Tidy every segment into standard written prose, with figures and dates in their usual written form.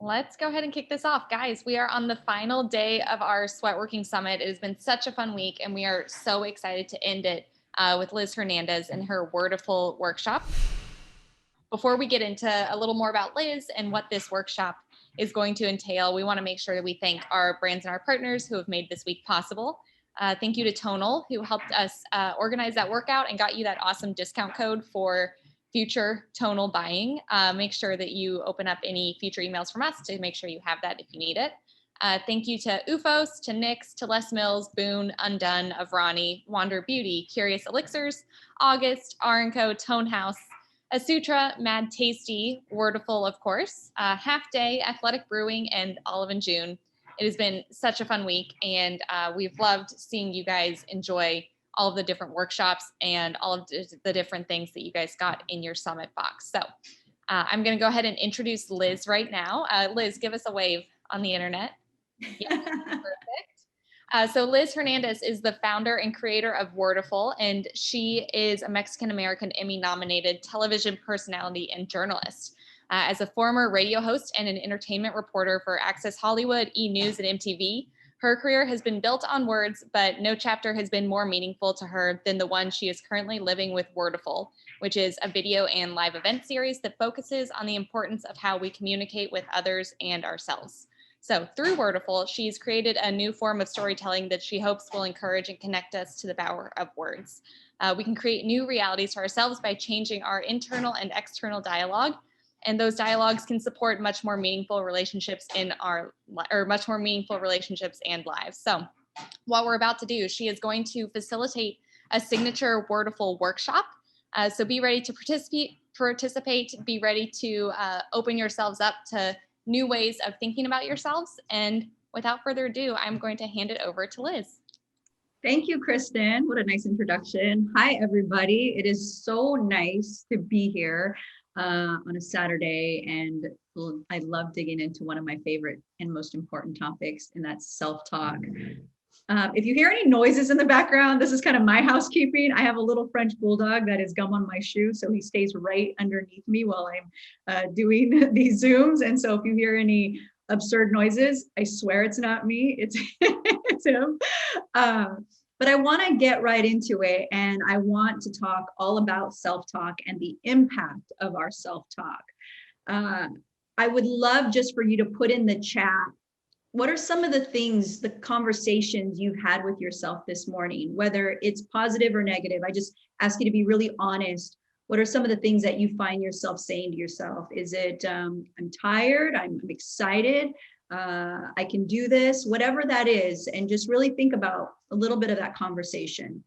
Let's go ahead and kick this off. Guys, we are on the final day of our Sweatworking Summit. It has been such a fun week, and we are so excited to end it with Liz Hernandez and her WORDAFUL workshop. Before we get into a little more about Liz and what this workshop is going to entail, we want to make sure that we thank our brands and our partners who have made this week possible. Thank you to Tonal, who helped us organize that workout and got you that awesome discount code for future Tonal buying. Make sure that you open up any future emails from us to make sure you have that if you need it. Thank you to UFOS, to NYX, to Les Mills, Boone, Undone, Avrani, Wander Beauty, Curious Elixirs, August, Aranco, Tone House, Asutra, Mad Tasty, WORDAFUL, of course, Half Day, Athletic Brewing, and Olive and June. It has been such a fun week, and we've loved seeing you guys enjoy all of the different workshops and all of the different things that you guys got in your summit box. So I'm going to go ahead and introduce Liz right now. Liz, give us a wave on the internet. Yeah, perfect. So Liz Hernandez is the founder and creator of WORDAFUL, and she is a Mexican American Emmy-nominated television personality and journalist. As a former radio host and an entertainment reporter for Access Hollywood, E! News, and MTV, her career has been built on words, but no chapter has been more meaningful to her than the one she is currently living with WORDAFUL, which is a video and live event series that focuses on the importance of how we communicate with others and ourselves. So through WORDAFUL, she's created a new form of storytelling that she hopes will encourage and connect us to the power of words. We can create new realities for ourselves by changing our internal and external dialogue, and those dialogues can support much more meaningful relationships and lives. So what we're about to do, she is going to facilitate a signature WORDAFUL workshop. So be ready to participate, be ready to open yourselves up to new ways of thinking about yourselves. And without further ado, I'm going to hand it over to Liz. Thank you, Kristen. What a nice introduction. Hi, everybody. It is so nice to be here on a Saturday, and I love digging into one of my favorite and most important topics, and that's self-talk. If you hear any noises in the background, this is kind of my housekeeping. I have a little French bulldog that is gum on my shoe, so he stays right underneath me while I'm doing these Zooms. And so if you hear any absurd noises, I swear it's not me, it's, it's him. But I want to get right into it, and I want to talk all about self-talk and the impact of our self-talk. I would love just for you to put in the chat, what are some of the things, the conversations you've had with yourself this morning, whether it's positive or negative? I just ask you to be really honest. What are some of the things that you find yourself saying to yourself? Is it, I'm tired, I'm excited, I can do this, whatever that is, and just really think about a little bit of that conversation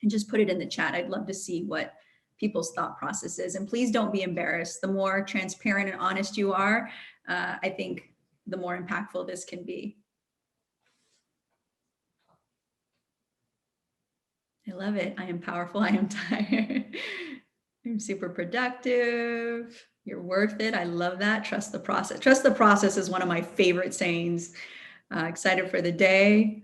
and just put it in the chat. I'd love to see what people's thought process is. And please don't be embarrassed. The more transparent and honest you are, I think the more impactful this can be. I love it. I am powerful. I am tired. I'm super productive. You're worth it. I love that. Trust the process. Trust the process is one of my favorite sayings. Excited for the day.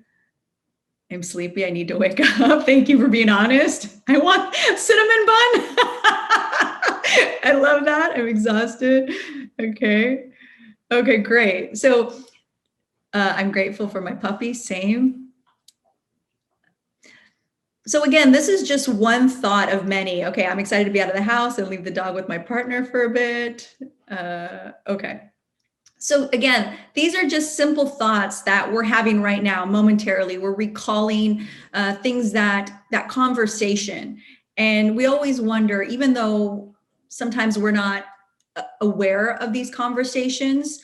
I'm sleepy. I need to wake up. Thank you for being honest. I want cinnamon bun. I love that. I'm exhausted. Okay. Okay, great. So I'm grateful for my puppy. Same. So again, this is just one thought of many. Okay, I'm excited to be out of the house and leave the dog with my partner for a bit. Okay. So again, these are just simple thoughts that we're having right now momentarily. We're recalling things that conversation. And we always wonder, even though sometimes we're not aware of these conversations,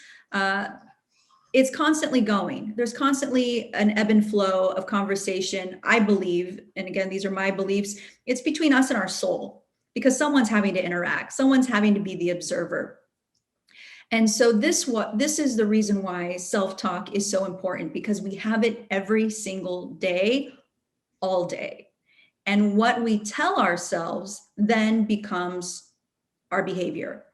it's constantly going. There's constantly an ebb and flow of conversation, I believe. And again, these are my beliefs. It's between us and our soul, because someone's having to interact. Someone's having to be the observer. And so this is the reason why self-talk is so important, because we have it every single day, all day. And what we tell ourselves then becomes our behavior.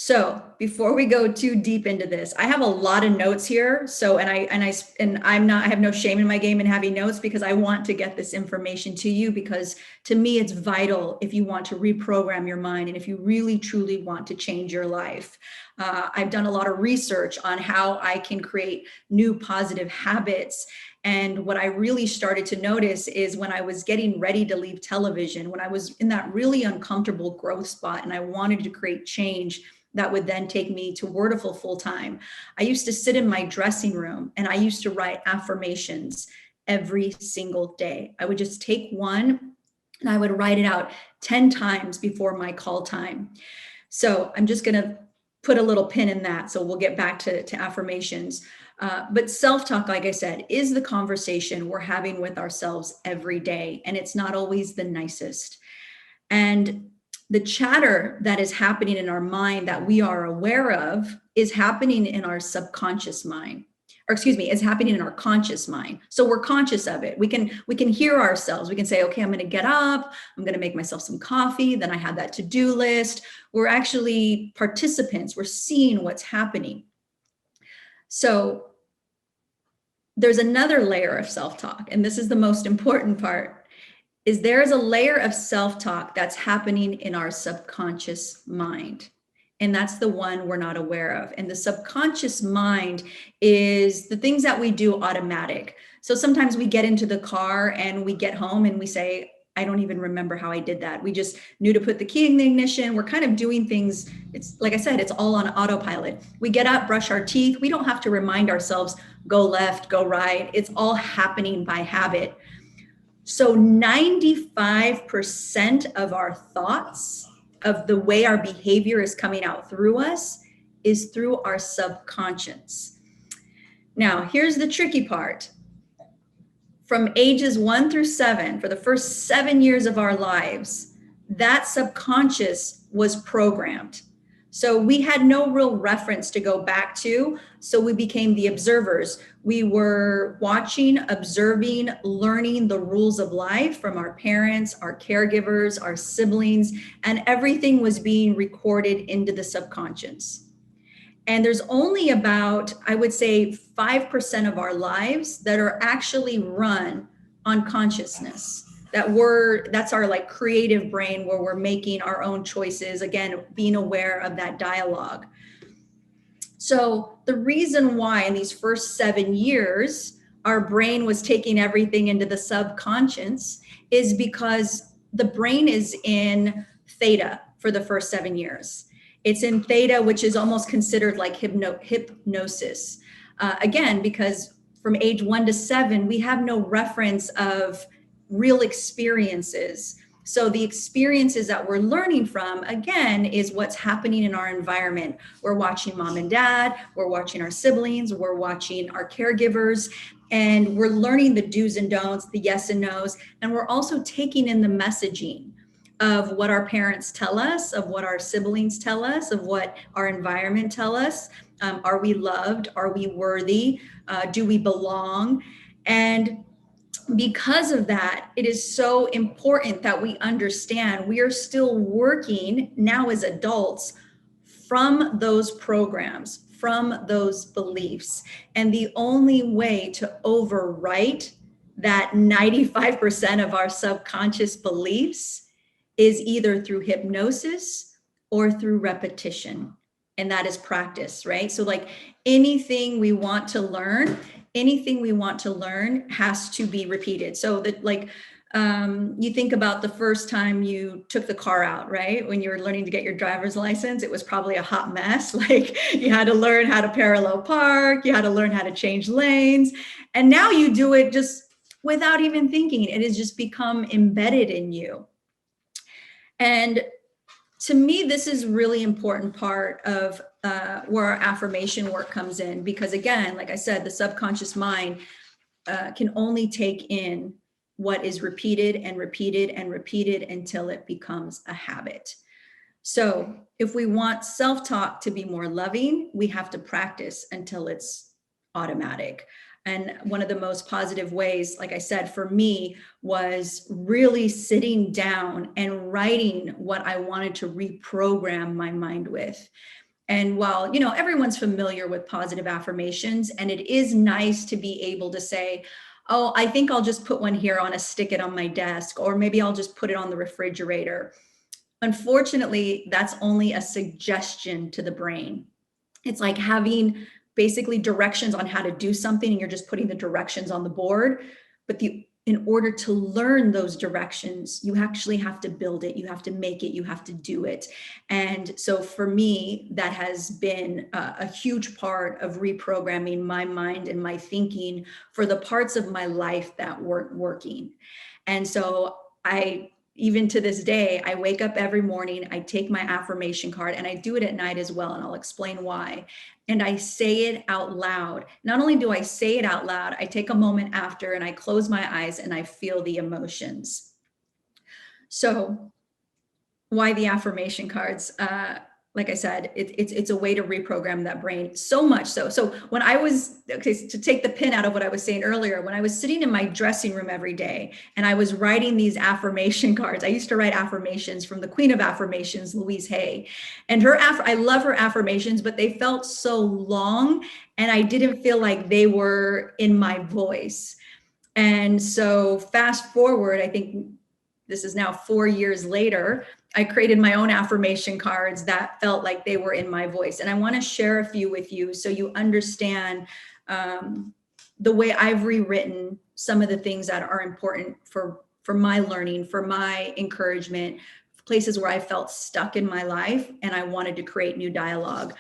So before we go too deep into this, I have a lot of notes here. So, I have no shame in my game in having notes, because I want to get this information to you, because to me, it's vital if you want to reprogram your mind and if you really truly want to change your life. I've done a lot of research on how I can create new positive habits. And what I really started to notice is when I was getting ready to leave television, when I was in that really uncomfortable growth spot and I wanted to create change that would then take me to WORDAFUL full time, I used to sit in my dressing room and I used to write affirmations every single day. I would just take one and I would write it out 10 times before my call time. So I'm just going to put a little pin in that. So we'll get back to affirmations. But self-talk, like I said, is the conversation we're having with ourselves every day. And it's not always the nicest. And the chatter that is happening in our mind that we are aware of is happening in our subconscious mind. Or excuse me, is happening in our conscious mind. So we're conscious of it. We can hear ourselves. We can say, okay, I'm going to get up. I'm going to make myself some coffee. Then I have that to-do list. We're actually participants. We're seeing what's happening. So there's another layer of self-talk, and this is the most important part, is there is a layer of self-talk that's happening in our subconscious mind. And that's the one we're not aware of. And the subconscious mind is the things that we do automatic. So sometimes we get into the car and we get home and we say, I don't even remember how I did that. We just knew to put the key in the ignition. We're kind of doing things. It's like I said, it's all on autopilot. We get up, brush our teeth. We don't have to remind ourselves, go left, go right. It's all happening by habit. So 95% of our thoughts, of the way our behavior is coming out through us, is through our subconscious. Now, here's the tricky part. From ages 1 through 7, for the first 7 years of our lives, that subconscious was programmed. So we had no real reference to go back to. So we became the observers. We were watching, observing, learning the rules of life from our parents, our caregivers, our siblings, and everything was being recorded into the subconscious. And there's only about, I would say, 5% of our lives that are actually run on consciousness. That's our like creative brain where we're making our own choices, again, being aware of that dialogue. So the reason why in these first 7 years, our brain was taking everything into the subconscious is because the brain is in theta for the first 7 years. It's in theta, which is almost considered like hypnosis. Again, because from age 1 to 7, we have no reference of real experiences. So the experiences that we're learning from, again, is what's happening in our environment. We're watching mom and dad, we're watching our siblings, we're watching our caregivers, and we're learning the do's and don'ts, the yes and no's, and we're also taking in the messaging of what our parents tell us, of what our siblings tell us, of what our environment tell us. Are we loved? Are we worthy? Do we belong? And because of that, it is so important that we understand we are still working now as adults from those programs, from those beliefs. And the only way to overwrite that 95% of our subconscious beliefs is either through hypnosis or through repetition. And that is practice, right? So like anything we want to learn has to be repeated. So that like, you think about the first time you took the car out, right? When you were learning to get your driver's license, it was probably a hot mess. Like you had to learn how to parallel park, you had to learn how to change lanes. And now you do it just without even thinking. It has just become embedded in you. And to me, this is really important part of where our affirmation work comes in, because again, like I said, the subconscious mind can only take in what is repeated and repeated and repeated until it becomes a habit. So if we want self-talk to be more loving, we have to practice until it's automatic. And one of the most positive ways, like I said, for me was really sitting down and writing what I wanted to reprogram my mind with. And while, you know, everyone's familiar with positive affirmations, and it is nice to be able to say, oh, I think I'll just put one here, on a stick it on my desk, or maybe I'll just put it on the refrigerator. Unfortunately, that's only a suggestion to the brain. It's like having basically directions on how to do something, and you're just putting the directions on the board. But in order to learn those directions, you actually have to build it, you have to make it, you have to do it. And so for me, that has been a huge part of reprogramming my mind and my thinking for the parts of my life that weren't working. And so even to this day, I wake up every morning, I take my affirmation card, and I do it at night as well, and I'll explain why. And I say it out loud. Not only do I say it out loud, I take a moment after and I close my eyes and I feel the emotions. So why the affirmation cards? Like I said, it's a way to reprogram that brain, so much so when I was, okay, to take the pin out of what I was saying earlier, when I was sitting in my dressing room every day and I was writing these affirmation cards, I used to write affirmations from the queen of affirmations, Louise Hay, and I love her affirmations, but they felt so long and I didn't feel like they were in my voice. And so fast forward, I think this is now 4 years later, I created my own affirmation cards that felt like they were in my voice. And I want to share a few with you so you understand the way I've rewritten some of the things that are important for my learning, for my encouragement, places where I felt stuck in my life and I wanted to create new dialogue.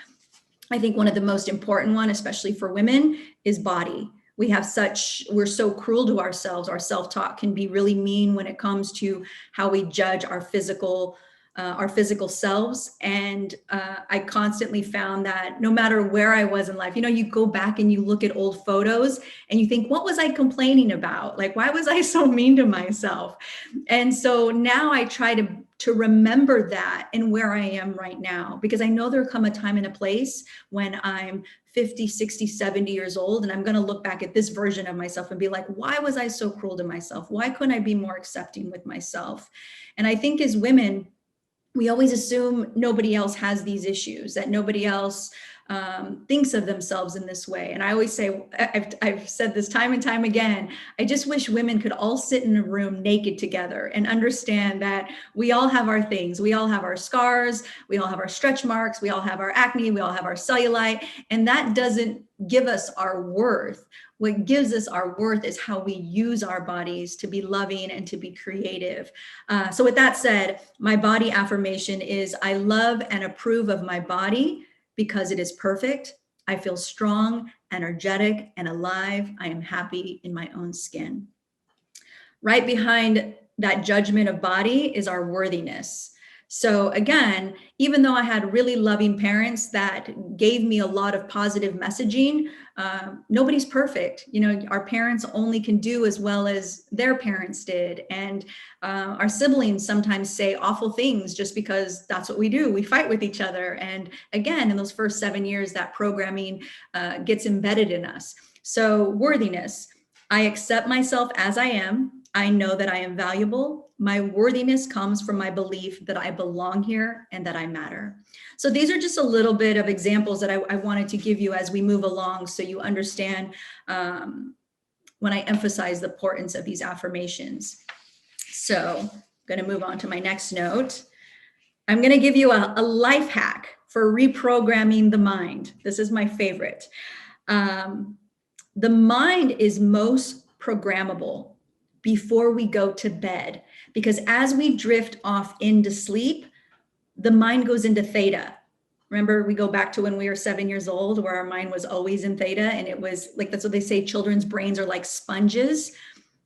I think one of the most important one, especially for women, is body. We're so cruel to ourselves. Our self-talk can be really mean when it comes to how we judge our physical selves. And I constantly found that no matter where I was in life, you go back and you look at old photos and you think, what was I complaining about? Like, why was I so mean to myself? And so now I try to remember that and where I am right now, because I know there'll come a time and a place when I'm 50, 60, 70 years old, and I'm going to look back at this version of myself and be like, why was I so cruel to myself? Why couldn't I be more accepting with myself? And I think as women, we always assume nobody else has these issues, that nobody else thinks of themselves in this way. And I always say, I've said this time and time again, I just wish women could all sit in a room naked together and understand that we all have our things. We all have our scars. We all have our stretch marks. We all have our acne. We all have our cellulite. And that doesn't give us our worth. What gives us our worth is how we use our bodies to be loving and to be creative. So with that said, my body affirmation is, I love and approve of my body because it is perfect. I feel strong, energetic, and alive. I am happy in my own skin. Right behind that judgment of body is our worthiness. So again, even though I had really loving parents that gave me a lot of positive messaging, nobody's perfect. Our parents only can do as well as their parents did. And our siblings sometimes say awful things just because that's what we do. We fight with each other. And again, in those first 7 years, that programming gets embedded in us. So worthiness, I accept myself as I am. I know that I am valuable. My worthiness comes from my belief that I belong here and that I matter. So these are just a little bit of examples that I wanted to give you as we move along, so you understand when I emphasize the importance of these affirmations. So I'm going to move on to my next note. I'm going to give you a life hack for reprogramming the mind. This is my favorite. The mind is most programmable before we go to bed, because as we drift off into sleep, the mind goes into theta. Remember, we go back to when we were 7 years old, where our mind was always in theta, and it was like, that's what they say, children's brains are like sponges.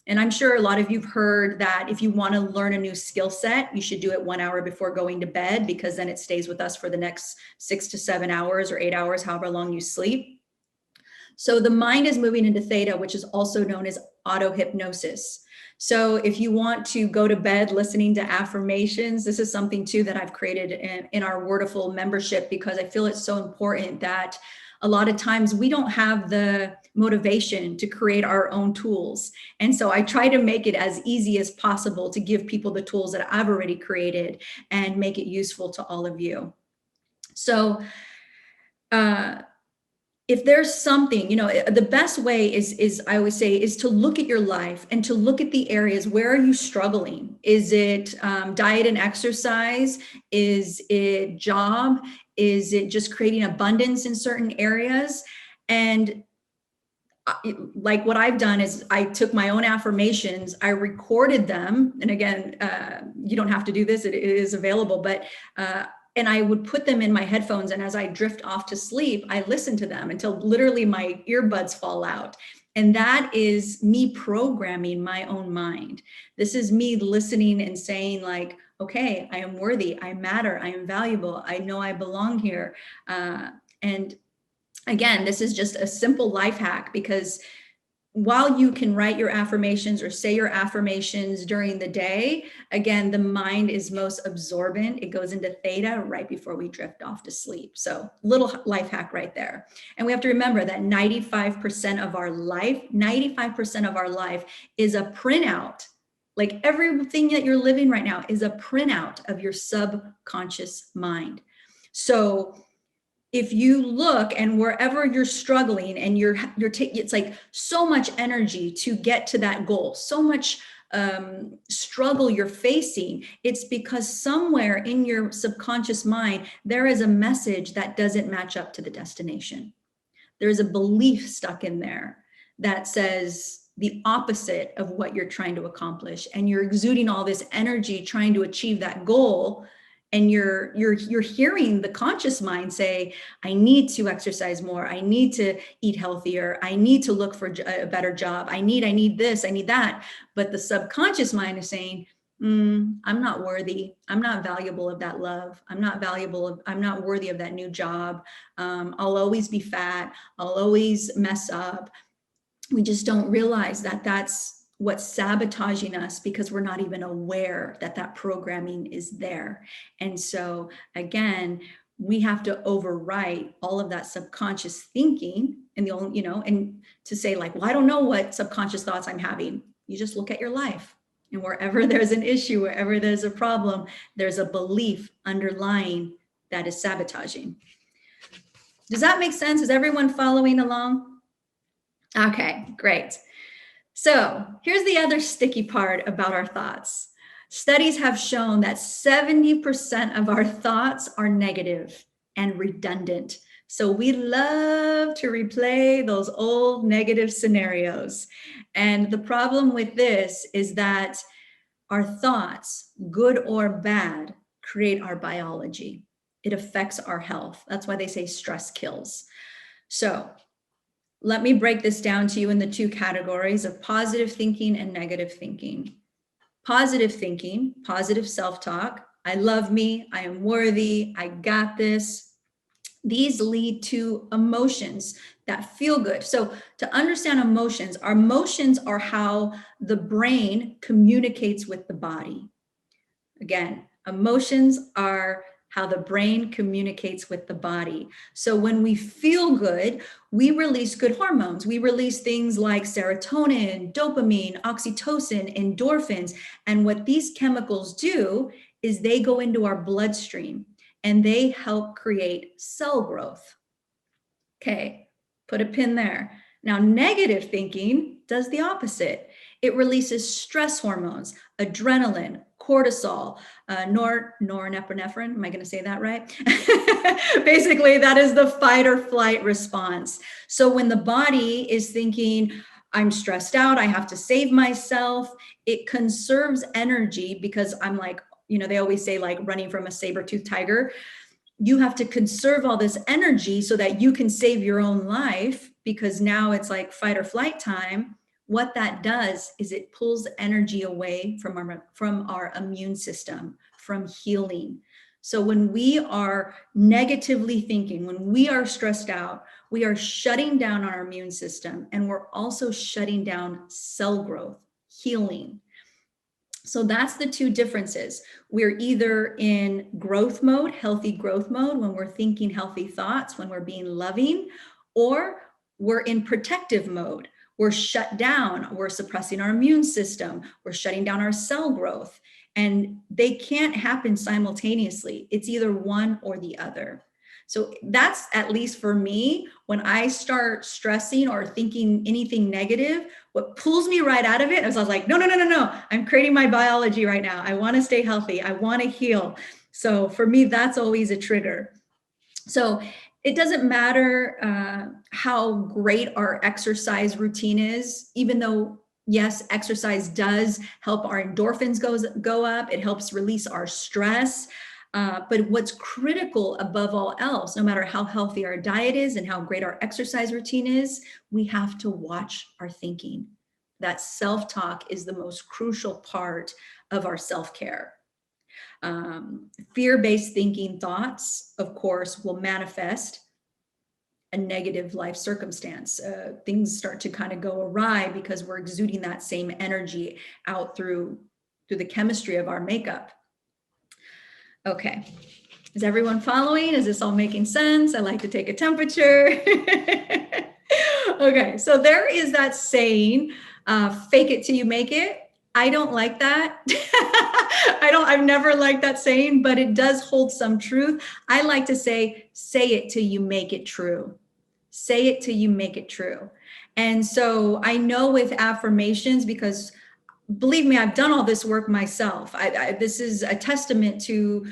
And I'm sure a lot of you've heard that if you want to learn a new skill set, you should do it 1 hour before going to bed, because then it stays with us for the next 6 to 7 hours or 8 hours, however long you sleep. So the mind is moving into theta, which is also known as auto-hypnosis. So if you want to go to bed listening to affirmations, this is something too that I've created in our WORDAFUL membership, because I feel it's so important that a lot of times we don't have the motivation to create our own tools. And so I try to make it as easy as possible to give people the tools that I've already created and make it useful to all of you. So, if there's something, the best way is I always say, is to look at your life and to look at the areas. Where are you struggling? Is it diet and exercise? Is it job? Is it just creating abundance in certain areas? And like what I've done is I took my own affirmations, I recorded them. And again, you don't have to do this, it is available, but and I would put them in my headphones. And as I drift off to sleep, I listen to them until literally my earbuds fall out. And that is me programming my own mind. This is me listening and saying like, okay, I am worthy, I matter, I am valuable, I know I belong here. And again, this is just a simple life hack, because while you can write your affirmations or say your affirmations during the day, again, the mind is most absorbent. It goes into theta right before we drift off to sleep. So little life hack right there. And we have to remember that 95% of our life, 95% of our life is a printout. Like everything that you're living right now is a printout of your subconscious mind. So if you look and wherever you're struggling and you're taking, it's like so much energy to get to that goal, so much struggle you're facing, it's because somewhere in your subconscious mind, there is a message that doesn't match up to the destination. There's a belief stuck in there that says the opposite of what you're trying to accomplish. And you're exuding all this energy trying to achieve that goal. And you're hearing the conscious mind say, I need to exercise more. I need to eat healthier. I need to look for a better job. I need this, I need that. But the subconscious mind is saying, I'm not worthy. I'm not valuable of that love. I'm not worthy of that new job. I'll always be fat. I'll always mess up. We just don't realize that that's what's sabotaging us, because we're not even aware that that programming is there. And so again, we have to overwrite all of that subconscious thinking, and and to say like, well, I don't know what subconscious thoughts I'm having. You just look at your life, and wherever there's an issue, wherever there's a problem, there's a belief underlying that is sabotaging. Does that make sense? Is everyone following along? Okay, great. So here's the other sticky part about our thoughts. Studies have shown that 70% of our thoughts are negative and redundant. So we love to replay those old negative scenarios. And the problem with this is that our thoughts, good or bad, create our biology. It affects our health. That's why they say stress kills. So let me break this down to you in the two categories of positive thinking and negative thinking. Positive thinking, positive self-talk, I love me, I am worthy, I got this. These lead to emotions that feel good. So to understand emotions, our emotions are how the brain communicates with the body. Again, emotions are how the brain communicates with the body. So when we feel good, we release good hormones. We release things like serotonin, dopamine, oxytocin, endorphins. And what these chemicals do is they go into our bloodstream and they help create cell growth. Okay, put a pin there. Now, negative thinking does the opposite. It releases stress hormones, adrenaline, cortisol, norepinephrine. Am I going to say that right? Basically, that is the fight or flight response. So when the body is thinking, I'm stressed out, I have to save myself, it conserves energy, because I'm like, they always say like running from a saber-toothed tiger. You have to conserve all this energy so that you can save your own life, because now it's like fight or flight time. What that does is it pulls energy away from our immune system, from healing. So when we are negatively thinking, when we are stressed out, we are shutting down our immune system, and we're also shutting down cell growth, healing. So that's the two differences. We're either in growth mode, healthy growth mode, when we're thinking healthy thoughts, when we're being loving, or we're in protective mode. We're shut down, we're suppressing our immune system, we're shutting down our cell growth, and they can't happen simultaneously. It's either one or the other. So that's, at least for me, when I start stressing or thinking anything negative, what pulls me right out of it is I was like, no, I'm creating my biology right now. I want to stay healthy. I want to heal. So for me, that's always a trigger. So it doesn't matter how great our exercise routine is, even though, yes, exercise does help our endorphins go up. It helps release our stress. But what's critical above all else, no matter how healthy our diet is and how great our exercise routine is, we have to watch our thinking. That self-talk is the most crucial part of our self-care. Fear-based thinking thoughts, of course, will manifest a negative life circumstance. Things start to kind of go awry because we're exuding that same energy out through the chemistry of our makeup. Okay, is everyone following? Is this all making sense? I like to take a temperature. Okay, so there is that saying, fake it till you make it. I don't like that. I've never liked that saying, but it does hold some truth. I like to say it till you make it true. Say it till you make it true. And so I know with affirmations, because believe me, I've done all this work myself. This is a testament to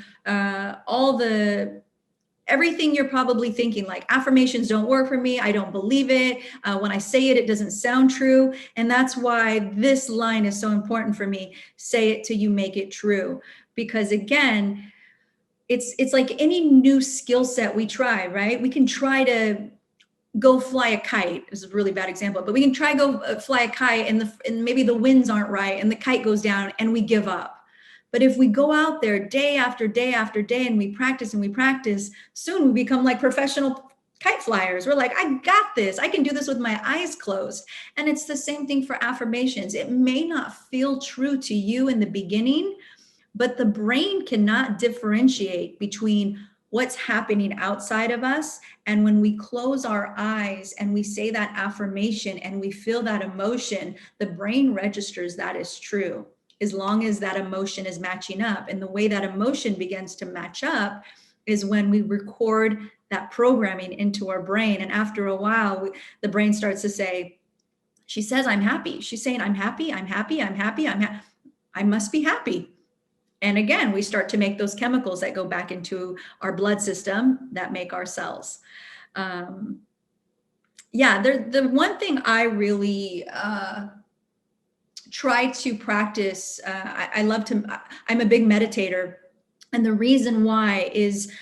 everything you're probably thinking, like affirmations don't work for me. I don't believe it. When I say it, it doesn't sound true. And that's why this line is so important for me. Say it till you make it true. Because again, it's like any new skill set we try, right? We can try to go fly a kite. This is a really bad example, but we can try go fly a kite and maybe the winds aren't right and the kite goes down and we give up. But if we go out there day after day after day and we practice, soon we become like professional kite flyers. We're like, I got this. I can do this with my eyes closed. And it's the same thing for affirmations. It may not feel true to you in the beginning, but the brain cannot differentiate between what's happening outside of us. And when we close our eyes and we say that affirmation and we feel that emotion, the brain registers that is true, as long as that emotion is matching up. And the way that emotion begins to match up is when we record that programming into our brain. And after a while, the brain starts to say, she says, I'm happy. She's saying, I'm happy, I'm happy, I'm happy, I must be happy. And again, we start to make those chemicals that go back into our blood system that make our cells. The one thing I really try to practice, I'm a big meditator. And the reason why is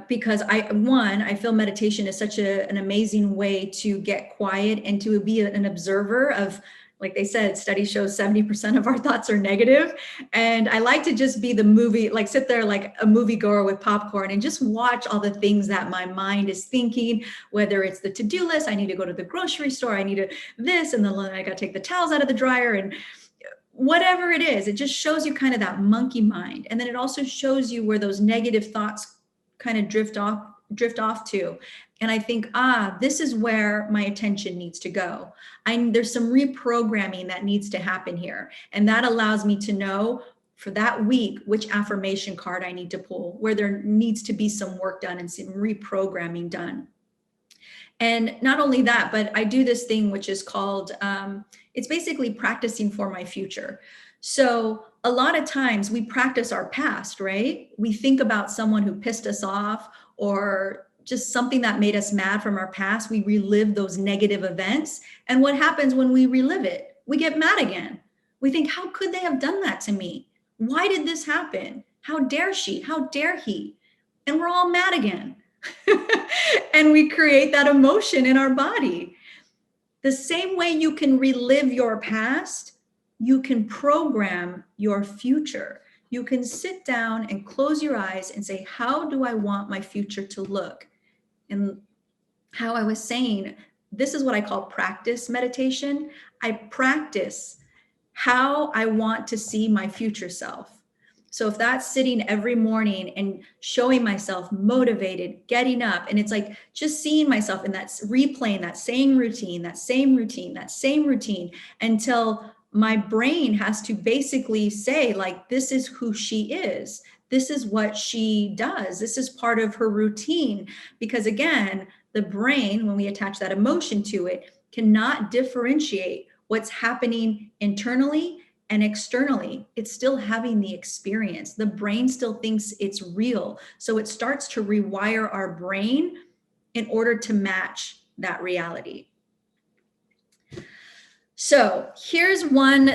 because I feel meditation is such an amazing way to get quiet and to be an observer of, like they said, study shows 70% of our thoughts are negative. And I like to just be the movie, like sit there like a moviegoer with popcorn and just watch all the things that my mind is thinking, whether it's the to-do list, I need to go to the grocery store, I need this, and then I got to take the towels out of the dryer, and whatever it is, it just shows you kind of that monkey mind. And then it also shows you where those negative thoughts kind of drift off to. And I think, this is where my attention needs to go. There's some reprogramming that needs to happen here. And that allows me to know for that week, which affirmation card I need to pull, where there needs to be some work done and some reprogramming done. And not only that, but I do this thing, which is called, it's basically practicing for my future. So a lot of times we practice our past, right? We think about someone who pissed us off or just something that made us mad from our past. We relive those negative events. And what happens when we relive it? We get mad again. We think, how could they have done that to me? Why did this happen? How dare she? How dare he? And we're all mad again. And we create that emotion in our body. The same way you can relive your past, you can program your future. You can sit down and close your eyes and say, how do I want my future to look? And how I was saying, this is what I call practice meditation. I practice how I want to see my future self. So if that's sitting every morning and showing myself motivated, getting up, and it's like just seeing myself in that, replaying that same routine, until my brain has to basically say, like, this is who she is. This is what she does. This is part of her routine. Because again, the brain, when we attach that emotion to it, cannot differentiate what's happening internally And externally, it's still having the experience. The brain still thinks it's real. So it starts to rewire our brain in order to match that reality. So here's one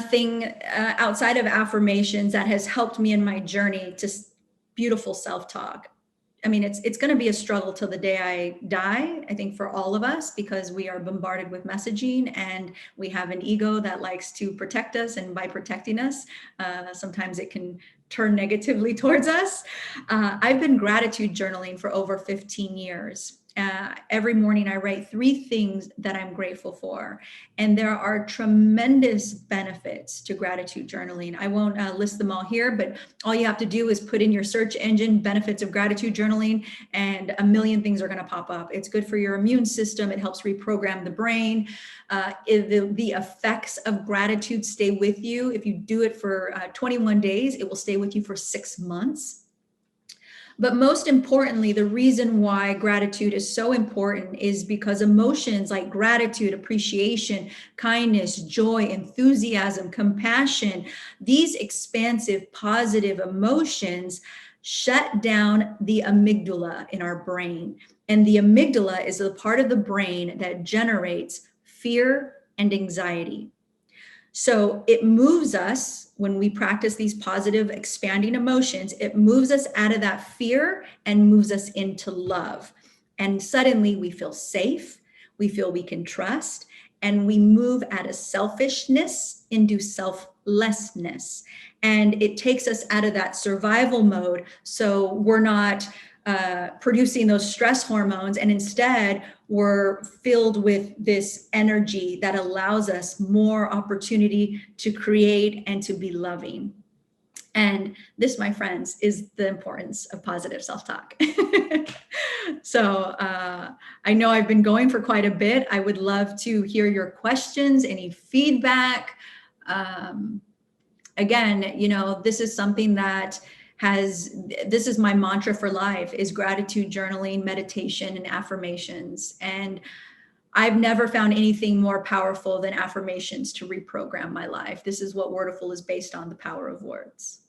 thing outside of affirmations that has helped me in my journey to beautiful self-talk. I mean, it's going to be a struggle till the day I die, I think, for all of us, because we are bombarded with messaging and we have an ego that likes to protect us. And by protecting us, sometimes it can turn negatively towards us. I've been gratitude journaling for over 15 years. Every morning I write 3 things that I'm grateful for. And there are tremendous benefits to gratitude journaling. I won't list them all here, but all you have to do is put in your search engine benefits of gratitude journaling, and a million things are going to pop up. It's good for your immune system. It helps reprogram the brain. The effects of gratitude stay with you. If you do it for 21 days, it will stay with you for 6 months. But most importantly, the reason why gratitude is so important is because emotions like gratitude, appreciation, kindness, joy, enthusiasm, compassion, these expansive, positive emotions shut down the amygdala in our brain. And the amygdala is the part of the brain that generates fear and anxiety. So it moves us, when we practice these positive, expanding emotions, it moves us out of that fear and moves us into love. And suddenly we feel safe, we feel we can trust, and we move out of selfishness into selflessness. And it takes us out of that survival mode. So we're not producing those stress hormones, and instead we're filled with this energy that allows us more opportunity to create and to be loving. And this, my friends, is the importance of positive self-talk. So I know I've been going for quite a bit. I would love to hear your questions, any feedback. Again, you know, this is something that this is my mantra for life, is gratitude journaling, meditation, and affirmations. And I've never found anything more powerful than affirmations to reprogram my life. This is what WORDAFUL is based on, the power of words.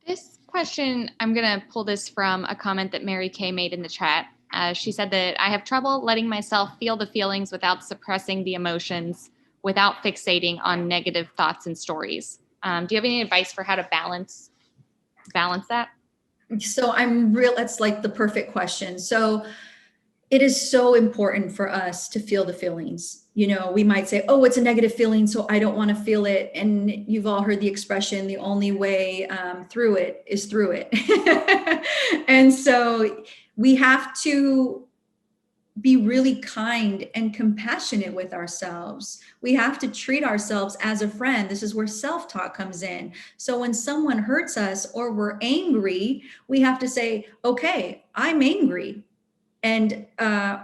This question, I'm going to pull this from a comment that Mary Kay made in the chat. She said that I have trouble letting myself feel the feelings without suppressing the emotions, without fixating on negative thoughts and stories. Do you have any advice for how to balance that? So that's like the perfect question. So it is so important for us to feel the feelings. You know, we might say, oh, it's a negative feeling, so I don't want to feel it. And you've all heard the expression, the only way through it is through it. And so we have to be really kind and compassionate with ourselves. We have to treat ourselves as a friend. This is where self-talk comes in. So when someone hurts us or we're angry, we have to say, okay, I'm angry. And, I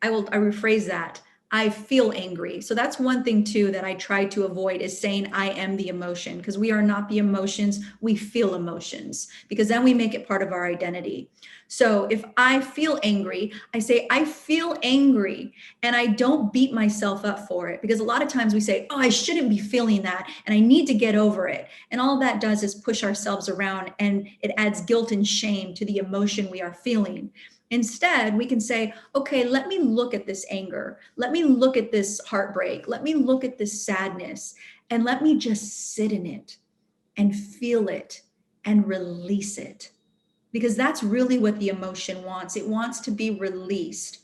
rephrase that. I feel angry. So that's one thing too that I try to avoid, is saying I am the emotion, because we are not the emotions. We feel emotions, because then we make it part of our identity. So if I feel angry, I say I feel angry, and I don't beat myself up for it, because a lot of times we say, oh, I shouldn't be feeling that and I need to get over it. And all that does is push ourselves around, and it adds guilt and shame to the emotion we are feeling. Instead, we can say, okay, let me look at this anger. Let me look at this heartbreak. Let me look at this sadness, and let me just sit in it and feel it and release it. Because that's really what the emotion wants. It wants to be released.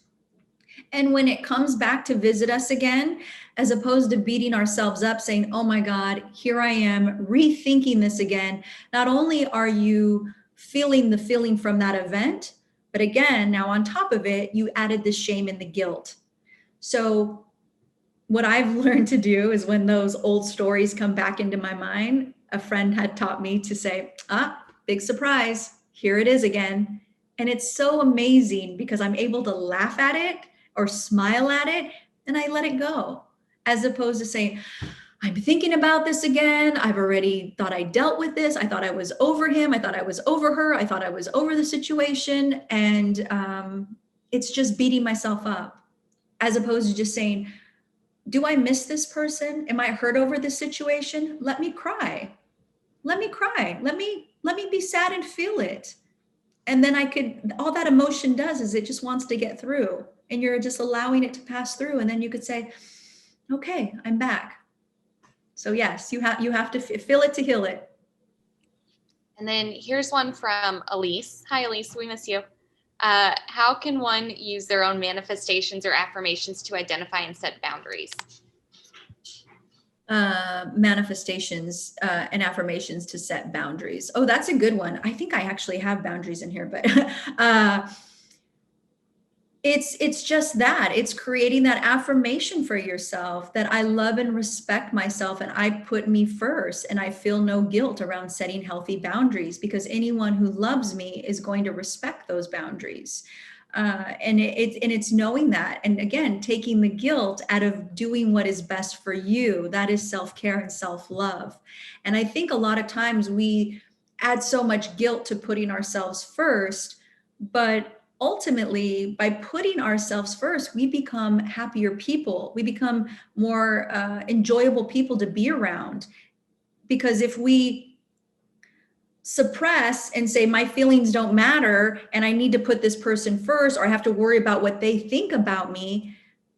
And when it comes back to visit us again, as opposed to beating ourselves up saying, oh my God, here I am rethinking this again, not only are you feeling the feeling from that event, but again, now on top of it, you added the shame and the guilt. So what I've learned to do is, when those old stories come back into my mind, a friend had taught me to say, big surprise, here it is again. And it's so amazing, because I'm able to laugh at it or smile at it, and I let it go, as opposed to saying, I'm thinking about this again. I've already thought I dealt with this. I thought I was over him. I thought I was over her. I thought I was over the situation. And it's just beating myself up, as opposed to just saying, do I miss this person? Am I hurt over this situation? Let me cry. Let me cry. Let me be sad and feel it. And then all that emotion does is it just wants to get through, and you're just allowing it to pass through. And then you could say, okay, I'm back. So yes, you have to feel it to heal it. And then here's one from Elise. Hi, Elise, we miss you. How can one use their own manifestations or affirmations to identify and set boundaries? Manifestations and affirmations to set boundaries. Oh, that's a good one. I think I actually have boundaries in here, but it's just that. It's creating that affirmation for yourself that I love and respect myself, and I put me first, and I feel no guilt around setting healthy boundaries, because anyone who loves me is going to respect those boundaries. And it's knowing that, and again, taking the guilt out of doing what is best for you. That is self-care and self-love. And I think a lot of times we add so much guilt to putting ourselves first, but ultimately, by putting ourselves first, we become happier people. We become more enjoyable people to be around. Because if we suppress and say my feelings don't matter and I need to put this person first, or I have to worry about what they think about me,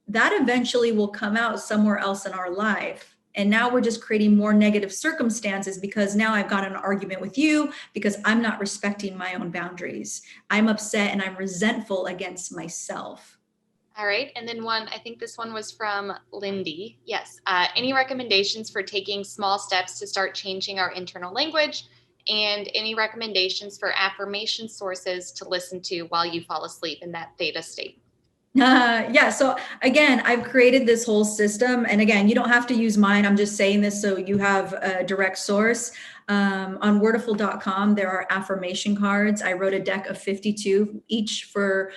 that eventually will come out somewhere else in our life. And now we're just creating more negative circumstances, because now I've got an argument with you because I'm not respecting my own boundaries. I'm upset and I'm resentful against myself. All right. And then I think this one was from Lindy. Yes. Any recommendations for taking small steps to start changing our internal language? And any recommendations for affirmation sources to listen to while you fall asleep in that theta state? Yeah. So again, I've created this whole system. And again, you don't have to use mine. I'm just saying this so you have a direct source. On wordaful.com, there are affirmation cards. I wrote a deck of 52, each for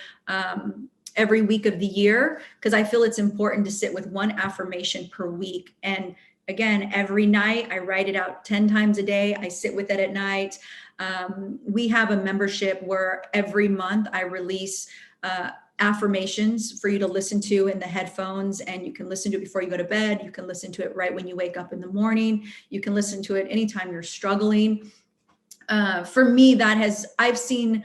every week of the year, because I feel it's important to sit with one affirmation per week. And again, every night I write it out 10 times a day. I sit with it at night. We have a membership where every month I release affirmations for you to listen to in the headphones, and you can listen to it before you go to bed. You can listen to it right when you wake up in the morning. You can listen to it anytime you're struggling. For me, I've seen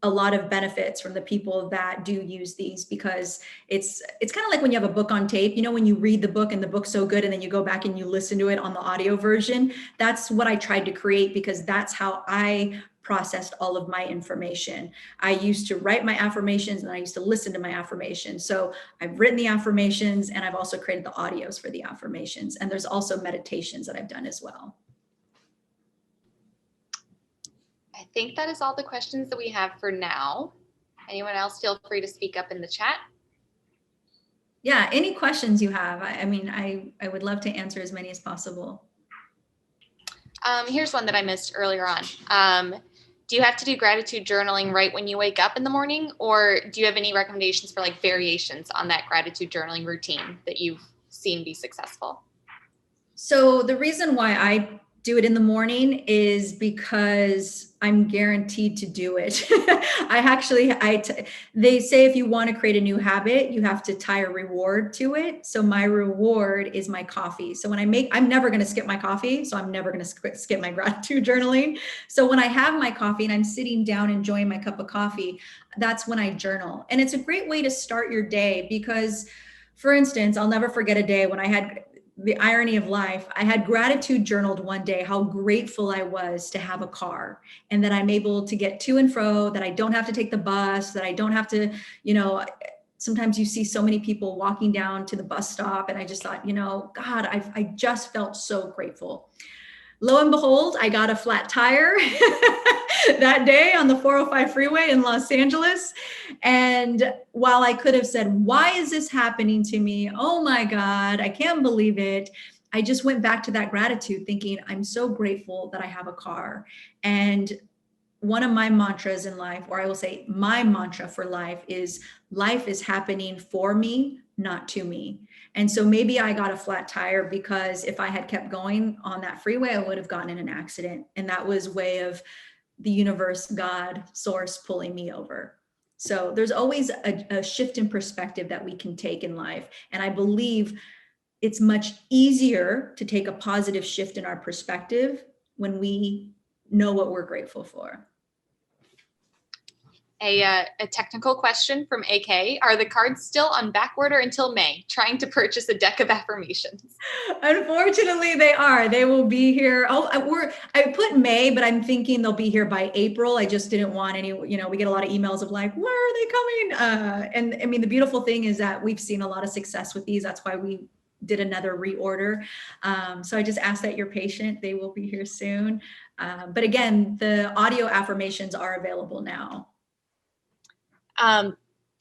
a lot of benefits from the people that do use these, because it's kind of like when you have a book on tape, when you read the book and the book's so good and then you go back and you listen to it on the audio version. That's what I tried to create, because that's how I processed all of my information. I used to write my affirmations and I used to listen to my affirmations. So I've written the affirmations and I've also created the audios for the affirmations. And there's also meditations that I've done as well. I think that is all the questions that we have for now. Anyone else, feel free to speak up in the chat. Yeah, any questions you have. I would love to answer as many as possible. Here's one that I missed earlier on. Do you have to do gratitude journaling right when you wake up in the morning, or do you have any recommendations for like variations on that gratitude journaling routine that you've seen be successful? So the reason why I do it in the morning is because I'm guaranteed to do it. They say if you want to create a new habit, you have to tie a reward to it. So my reward is my coffee. So I'm never going to skip my coffee. So I'm never going to skip my gratitude journaling. So when I have my coffee and I'm sitting down enjoying my cup of coffee, that's when I journal. And it's a great way to start your day, because, for instance, I'll never forget a day when I had the irony of life. I had gratitude journaled one day, how grateful I was to have a car and that I'm able to get to and fro, that I don't have to take the bus, that I don't have to, sometimes you see so many people walking down to the bus stop. And I just thought, God, I just felt so grateful. Lo and behold, I got a flat tire that day on the 405 freeway in Los Angeles. And while I could have said, why is this happening to me? Oh my God, I can't believe it. I just went back to that gratitude thinking, I'm so grateful that I have a car. And one of my mantras in life, or I will say my mantra for life is happening for me, not to me. And so maybe I got a flat tire because if I had kept going on that freeway, I would have gotten in an accident. And that was way of the universe, God, source pulling me over. So there's always a shift in perspective that we can take in life. And I believe it's much easier to take a positive shift in our perspective when we know what we're grateful for. A technical question from AK. Are the cards still on back order until May? Trying to purchase a deck of affirmations. Unfortunately, they are. They will be here. Oh, I put May, but I'm thinking they'll be here by April. I just didn't want any, we get a lot of emails of like, where are they coming? And I mean, the beautiful thing is that we've seen a lot of success with these. That's why we did another reorder. So I just ask that you're patient. They will be here soon. But again, the audio affirmations are available now.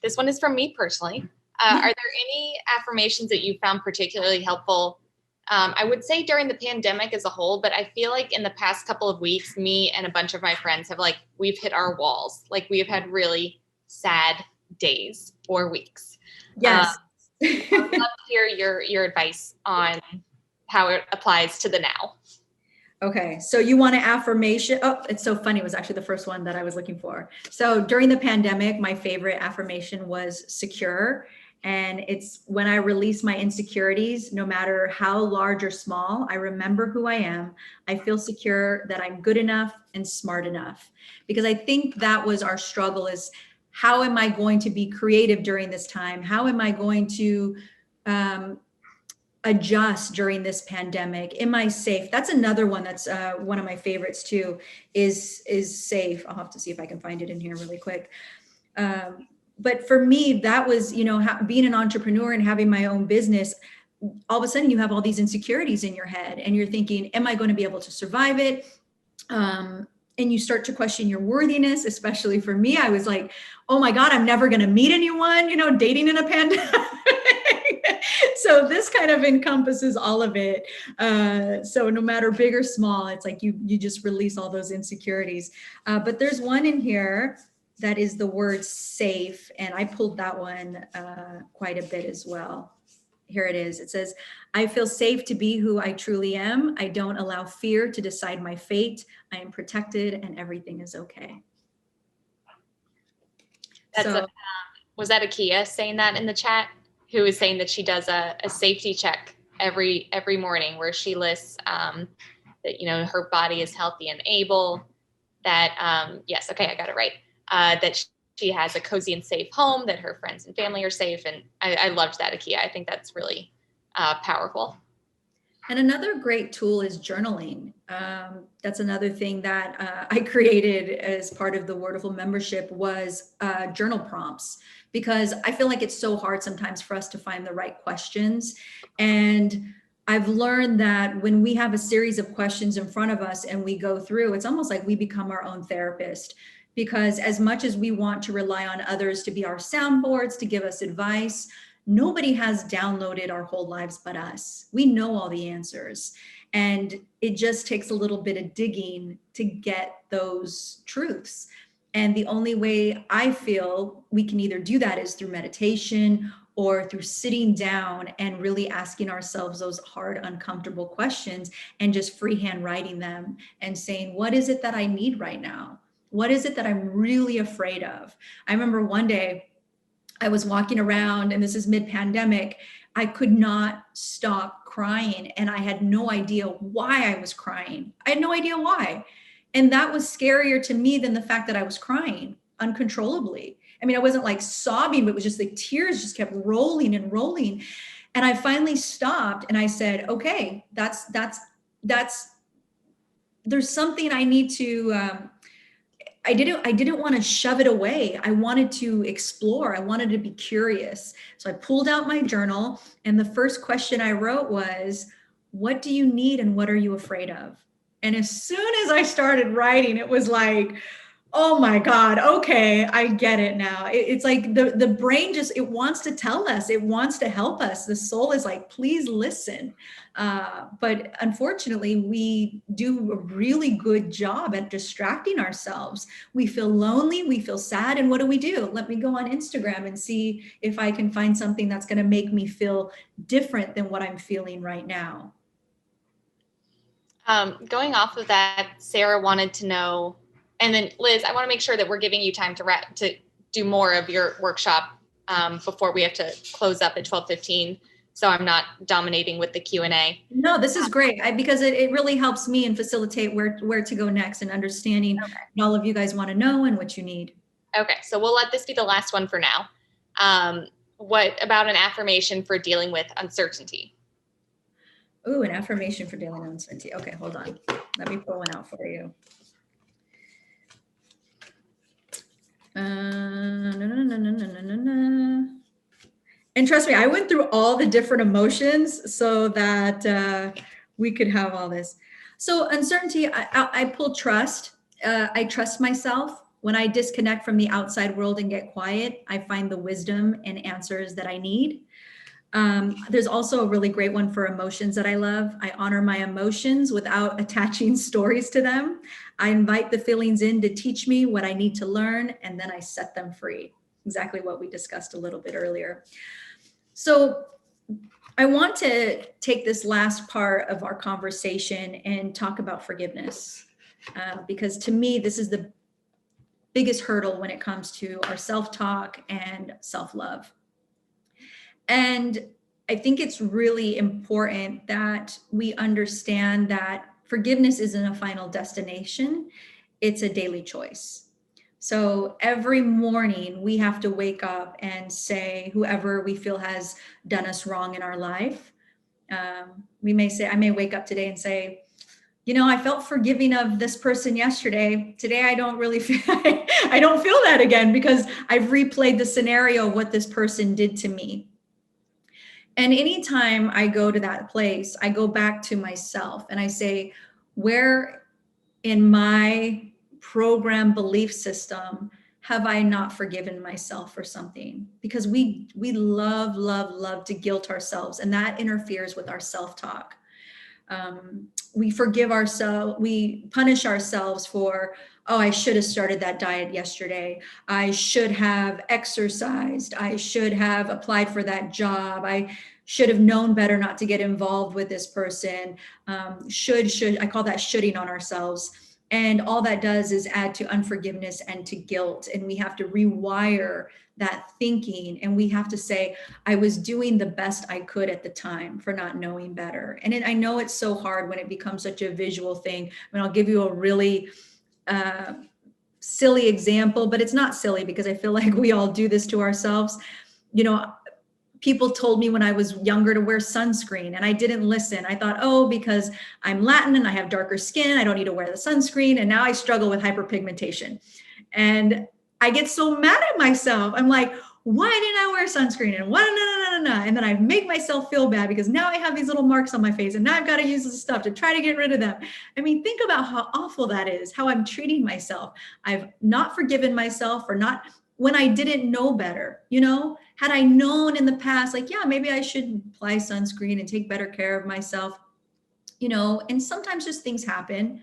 This one is from me personally. Are there any affirmations that you found particularly helpful? I would say during the pandemic as a whole, but I feel like in the past couple of weeks, me and a bunch of my friends have we've hit our walls. Like we have had really sad days or weeks. Yes. I'd love to hear your advice on how it applies to the now. Okay, so you want an affirmation. Oh, it's so funny. It was actually the first one that I was looking for. So during the pandemic, my favorite affirmation was secure. And it's when I release my insecurities, no matter how large or small, I remember who I am. I feel secure that I'm good enough and smart enough. Because I think that was our struggle, is how am I going to be creative during this time? How am I going to adjust during this pandemic? Am I safe? That's another one that's one of my favorites too, is safe. I'll have to see if I can find it in here really quick. But for me, that was, being an entrepreneur and having my own business, all of a sudden you have all these insecurities in your head and you're thinking, am I going to be able to survive it? And you start to question your worthiness. Especially for me, I was like, oh my God, I'm never going to meet anyone, dating in a pandemic. So this kind of encompasses all of it. So no matter big or small, it's like you just release all those insecurities. But there's one in here that is the word safe. And I pulled that one quite a bit as well. Here it is. It says, I feel safe to be who I truly am. I don't allow fear to decide my fate. I am protected and everything is okay. Was that Akia saying that in the chat? Who is saying that she does a safety check every morning where she lists that, her body is healthy and able, that, yes, okay, I got it right. That she has a cozy and safe home, that her friends and family are safe. And I loved that, Akia. I think that's really powerful. And another great tool is journaling. That's another thing that I created as part of the WORDAFUL membership was journal prompts, because I feel like it's so hard sometimes for us to find the right questions. And I've learned that when we have a series of questions in front of us and we go through, it's almost like we become our own therapist. Because as much as we want to rely on others to be our soundboards, to give us advice, nobody has downloaded our whole lives but us. We know all the answers. And it just takes a little bit of digging to get those truths. And the only way I feel we can either do that is through meditation or through sitting down and really asking ourselves those hard, uncomfortable questions and just freehand writing them and saying, what is it that I need right now? What is it that I'm really afraid of? I remember one day I was walking around, and this is mid-pandemic, I could not stop crying and I had no idea why I was crying. I had no idea why. And that was scarier to me than the fact that I was crying uncontrollably. I mean, I wasn't like sobbing, but it was just like tears just kept rolling and rolling. And I finally stopped and I said, okay, there's something I need to, I didn't want to shove it away. I wanted to explore. I wanted to be curious. So I pulled out my journal and the first question I wrote was, what do you need and what are you afraid of? And as soon as I started writing, it was like, oh my God, okay, I get it now. It's like the brain just, it wants to tell us, it wants to help us. The soul is like, please listen. But unfortunately, we do a really good job at distracting ourselves. We feel lonely, we feel sad, and what do? Let me go on Instagram and see if I can find something that's going to make me feel different than what I'm feeling right now. Going off of that, Sarah wanted to know, and then Liz, I want to make sure that we're giving you time to do more of your workshop before we have to close up at 12:15. so I'm not dominating with the Q&A. No, this is great because it really helps me and facilitate where to go next and understanding what all of you guys want to know and what you need. Okay, so we'll let this be the last one for now. What about an affirmation for dealing with uncertainty? Ooh, an affirmation for dealing with uncertainty. Okay, hold on. Let me pull one out for you. And trust me, I went through all the different emotions so that we could have all this. So uncertainty, I pull trust. I trust myself. When I disconnect from the outside world and get quiet, I find the wisdom and answers that I need. There's also a really great one for emotions that I love. I honor my emotions without attaching stories to them. I invite the feelings in to teach me what I need to learn, and then I set them free. Exactly what we discussed a little bit earlier. So I want to take this last part of our conversation and talk about forgiveness, because to me, this is the biggest hurdle when it comes to our self-talk and self-love. And I think it's really important that we understand that forgiveness isn't a final destination. It's a daily choice. So every morning we have to wake up and say, whoever we feel has done us wrong in our life. We may say, I may wake up today and say, you know, I felt forgiving of this person yesterday. Today, I don't really feel, I don't feel that again because I've replayed the scenario of what this person did to me. And anytime I go to that place, I go back to myself and I say, where in my program belief system have I not forgiven myself for something? Because we love to guilt ourselves, and that interferes with our self-talk. We forgive ourselves, we punish ourselves for, oh, I should have started that diet yesterday. I should have exercised. I should have applied for that job. I should have known better not to get involved with this person. I call that shoulding on ourselves. And all that does is add to unforgiveness and to guilt. And we have to rewire that thinking. And we have to say, I was doing the best I could at the time for not knowing better. And I know it's so hard when it becomes such a visual thing. I mean, I'll give you a really silly example, but it's not silly because I feel like we all do this to ourselves. You know, people told me when I was younger to wear sunscreen and I didn't listen. I thought, oh, because I'm Latin and I have darker skin, I don't need to wear the sunscreen. And now I struggle with hyperpigmentation. And I get so mad at myself. I'm like, why didn't I wear sunscreen? And what? No. And then I make myself feel bad because now I have these little marks on my face and now I've got to use this stuff to try to get rid of them. I mean, think about how awful that is, how I'm treating myself. I've not forgiven myself for not, when I didn't know better, you know, had I known in the past, like, yeah, maybe I should apply sunscreen and take better care of myself, you know, and sometimes just things happen.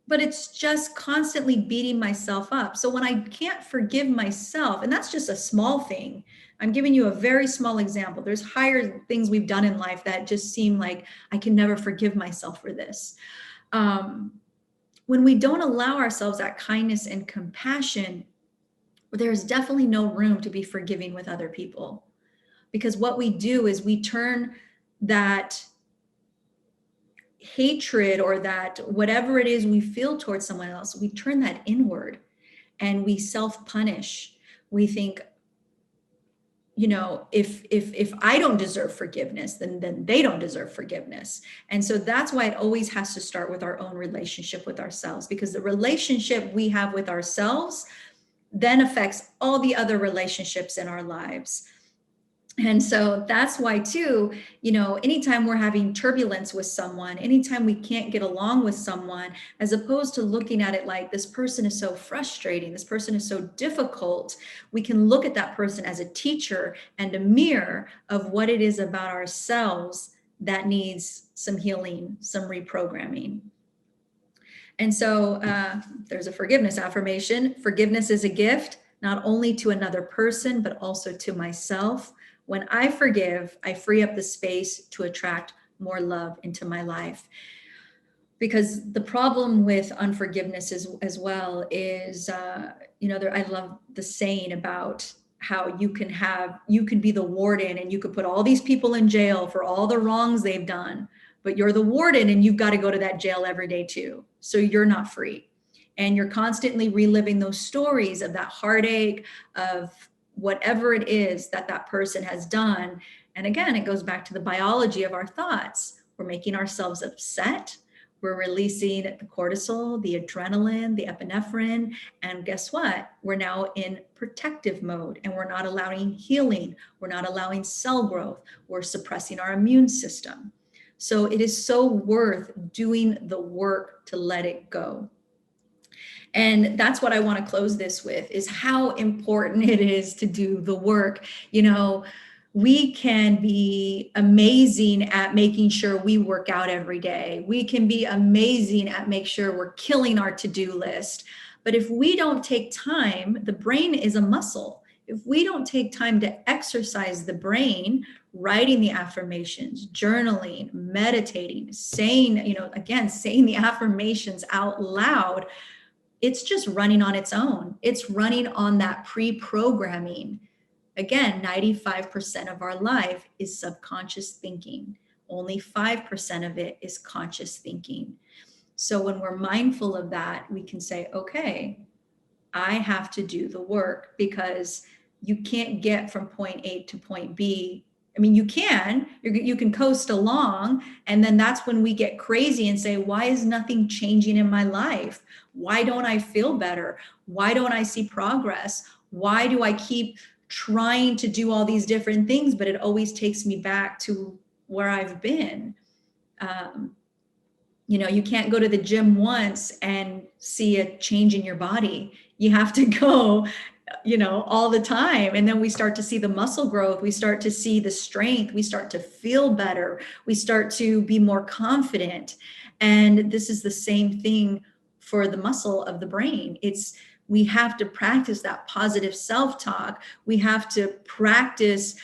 But it's just constantly beating myself up. So when I can't forgive myself, and that's just a small thing, I'm giving you a very small example. There's higher things we've done in life that just seem like I can never forgive myself for this. When we don't allow ourselves that kindness and compassion, there's definitely no room to be forgiving with other people. Because what we do is we turn that hatred or that whatever it is we feel towards someone else, we turn that inward and we self-punish. We think, you know, if I don't deserve forgiveness, then they don't deserve forgiveness. And so that's why it always has to start with our own relationship with ourselves, because the relationship we have with ourselves then affects all the other relationships in our lives. And so that's why too, you know, anytime we're having turbulence with someone, anytime we can't get along with someone, as opposed to looking at it like this person is so frustrating, this person is so difficult, we can look at that person as a teacher and a mirror of what it is about ourselves that needs some healing, some reprogramming. And so there's a forgiveness affirmation. Forgiveness is a gift, not only to another person, but also to myself. When I forgive, I free up the space to attract more love into my life. Because the problem with unforgiveness as well is, you know, I love the saying about how you can be the warden and you could put all these people in jail for all the wrongs they've done, but you're the warden and you've got to go to that jail every day too. So you're not free. And you're constantly reliving those stories of that heartache, of whatever it is that that person has done. And again, it goes back to the biology of our thoughts. We're making ourselves upset. We're releasing the cortisol, the adrenaline, the epinephrine. And guess what? We're now in protective mode and we're not allowing healing. We're not allowing cell growth. We're suppressing our immune system. So it is so worth doing the work to let it go. And that's what I want to close this with, is how important it is to do the work. You know, we can be amazing at making sure we work out every day. We can be amazing at make sure we're killing our to-do list. But if we don't take time, the brain is a muscle. If we don't take time to exercise the brain, writing the affirmations, journaling, meditating, saying, again, saying the affirmations out loud, it's just running on its own. It's running on that pre-programming. Again, 95% of our life is subconscious thinking. Only 5% of it is conscious thinking. So when we're mindful of that, we can say, okay, I have to do the work, because you can't get from point A to point B. I mean, you can coast along, and then that's when we get crazy and say, why is nothing changing in my life? Why don't I feel better? Why don't I see progress? Why do I keep trying to do all these different things, but it always takes me back to where I've been? You can't go to the gym once and see a change in your body. You have to go all the time. And then we start to see the muscle growth. We start to see the strength. We start to feel better. We start to be more confident. And this is the same thing for the muscle of the brain. We have to practice that positive self-talk. We have to practice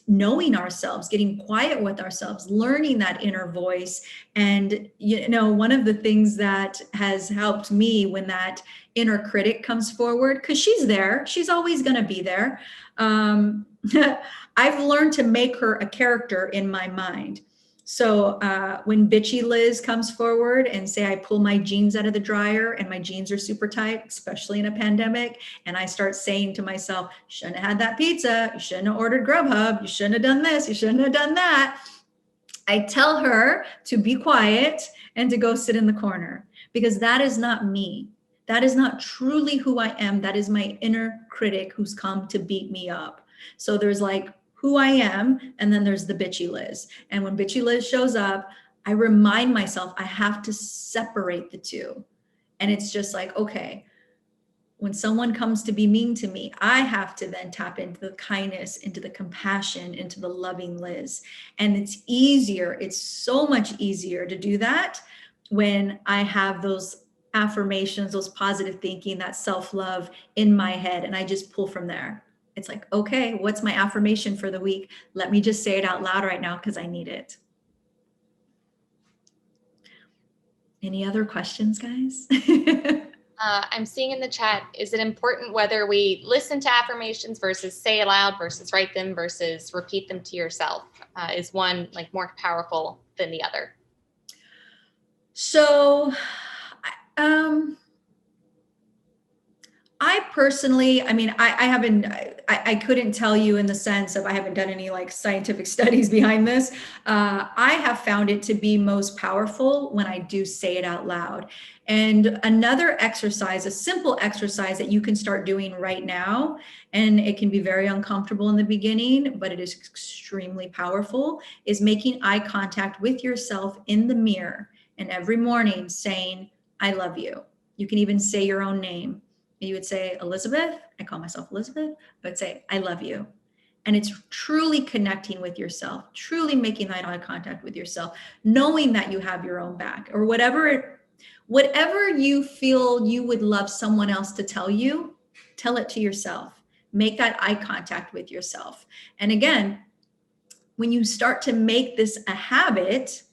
knowing ourselves, getting quiet with ourselves, learning that inner voice. And, one of the things that has helped me when that inner critic comes forward, because she's there, she's always going to be there. I've learned to make her a character in my mind. So when bitchy Liz comes forward and say I pull my jeans out of the dryer and my jeans are super tight, especially in a pandemic, and I start saying to myself, you shouldn't have had that pizza, you shouldn't have ordered Grubhub, you shouldn't have done this, you shouldn't have done that, I tell her to be quiet and to go sit in the corner, because that is not me. That is not truly who I am. That is my inner critic who's come to beat me up. So there's like who I am, and then there's the bitchy Liz. And when bitchy Liz shows up, I remind myself I have to separate the two. And it's just like, okay, when someone comes to be mean to me, I have to then tap into the kindness, into the compassion, into the loving Liz. And it's easier. It's so much easier to do that when I have those affirmations, those positive thinking, that self-love in my head, and I just pull from there. It's like, okay, what's my affirmation for the week? Let me just say it out loud right now because I need it. Any other questions, guys? I'm seeing in the chat, is it important whether we listen to affirmations versus say aloud versus write them versus repeat them to yourself? Is one like more powerful than the other? So, I personally, I couldn't tell you in the sense of I haven't done any like scientific studies behind this. I have found it to be most powerful when I do say it out loud. And another exercise, a simple exercise that you can start doing right now, and it can be very uncomfortable in the beginning, but it is extremely powerful, is making eye contact with yourself in the mirror, and every morning saying, I love you. You can even say your own name. You would say, Elizabeth, I call myself Elizabeth, I would say, I love you. And it's truly connecting with yourself, truly making that eye contact with yourself, knowing that you have your own back, or whatever you feel you would love someone else to tell you, tell it to yourself. Make that eye contact with yourself. And again, when you start to make this a habit,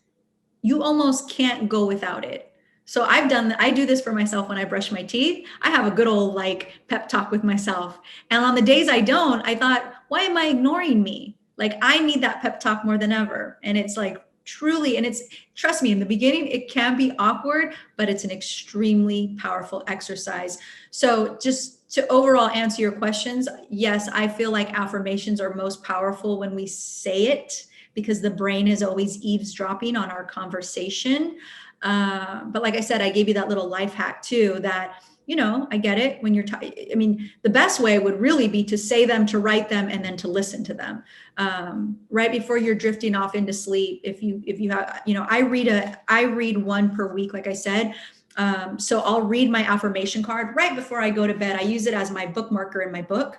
you almost can't go without it. So I do this for myself when I brush my teeth. I have a good old like pep talk with myself. And on the days I don't, I thought, why am I ignoring me? Like I need that pep talk more than ever. And it's like truly, and trust me, in the beginning, it can be awkward, but it's an extremely powerful exercise. So just to overall answer your questions, yes, I feel like affirmations are most powerful when we say it, because the brain is always eavesdropping on our conversation. But like I said, I gave you that little life hack too, that, I get it when you're, I mean, the best way would really be to say them, to write them, and then to listen to them. Right before you're drifting off into sleep. If you have, I read one per week, like I said. So I'll read my affirmation card right before I go to bed. I use it as my bookmarker in my book.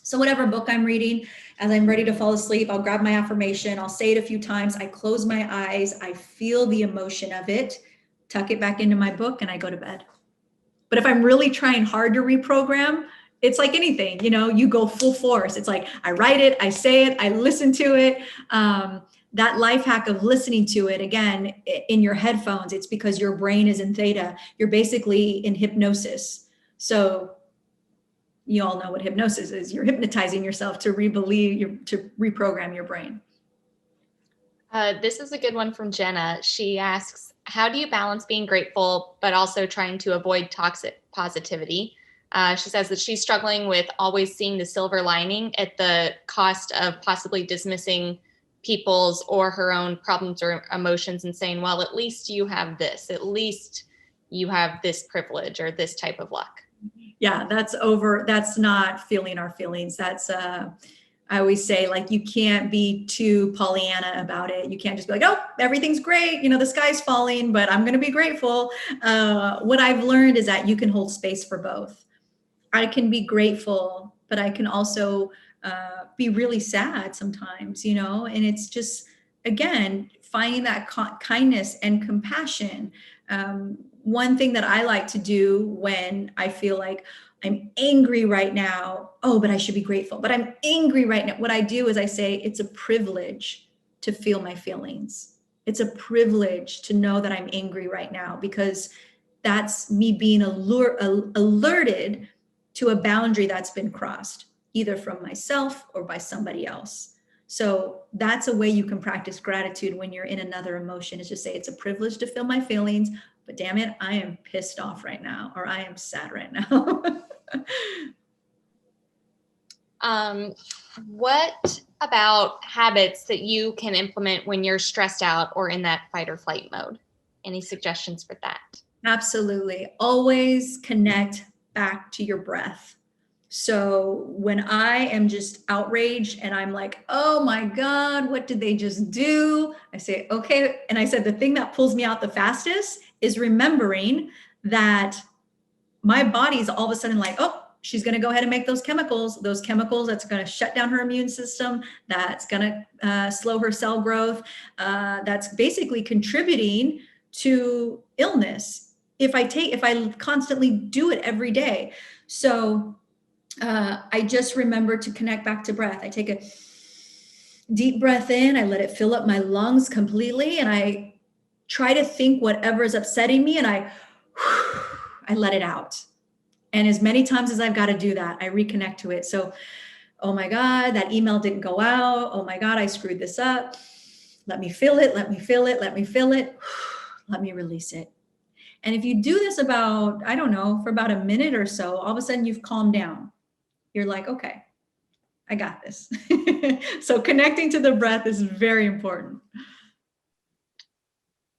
So whatever book I'm reading, as I'm ready to fall asleep, I'll grab my affirmation. I'll say it a few times. I close my eyes. I feel the emotion of it, tuck it back into my book, and I go to bed. But if I'm really trying hard to reprogram, it's like anything, you go full force. It's like I write it, I say it, I listen to it. That life hack of listening to it, again, in your headphones, it's because your brain is in theta. You're basically in hypnosis. So you all know what hypnosis is. You're hypnotizing yourself to to reprogram your brain. This is a good one from Jenna. She asks, how do you balance being grateful, but also trying to avoid toxic positivity? She says that she's struggling with always seeing the silver lining at the cost of possibly dismissing people's or her own problems or emotions and saying, well, at least you have this, at least you have this privilege or this type of luck. Yeah, that's not feeling our feelings. That's I always say, like, you can't be too Pollyanna about it. You can't just be like, oh, everything's great, the sky's falling, but I'm going to be grateful. What I've learned is that you can hold space for both. I can be grateful, but I can also be really sad sometimes, and it's just, again, finding that kindness and compassion. One thing that I like to do when I feel like I'm angry right now, oh, but I should be grateful, but I'm angry right now. What I do is I say, it's a privilege to feel my feelings. It's a privilege to know that I'm angry right now, because that's me being alerted to a boundary that's been crossed, either from myself or by somebody else. So that's a way you can practice gratitude when you're in another emotion, is just say, it's a privilege to feel my feelings, but damn it, I am pissed off right now, or I am sad right now. What about habits that you can implement when you're stressed out or in that fight or flight mode? Any suggestions for that? Absolutely. Always connect back to your breath. So when I am just outraged and I'm like, oh my God, what did they just do? I say, okay. And I said, the thing that pulls me out the fastest is remembering that my body's all of a sudden like, oh, she's going to go ahead and make those chemicals that's going to shut down her immune system, that's going to slow her cell growth, that's basically contributing to illness if I constantly do it every day. So I just remember to connect back to breath. I take a deep breath in, I let it fill up my lungs completely, and I try to think whatever is upsetting me, and I let it out. And as many times as I've got to do that, I reconnect to it. So, oh my God, that email didn't go out. Oh my God, I screwed this up. Let me feel it. Let me feel it. Let me feel it. Let me release it. And if you do this about, I don't know, for about a minute or so, all of a sudden you've calmed down. You're like, okay, I got this. So connecting to the breath is very important.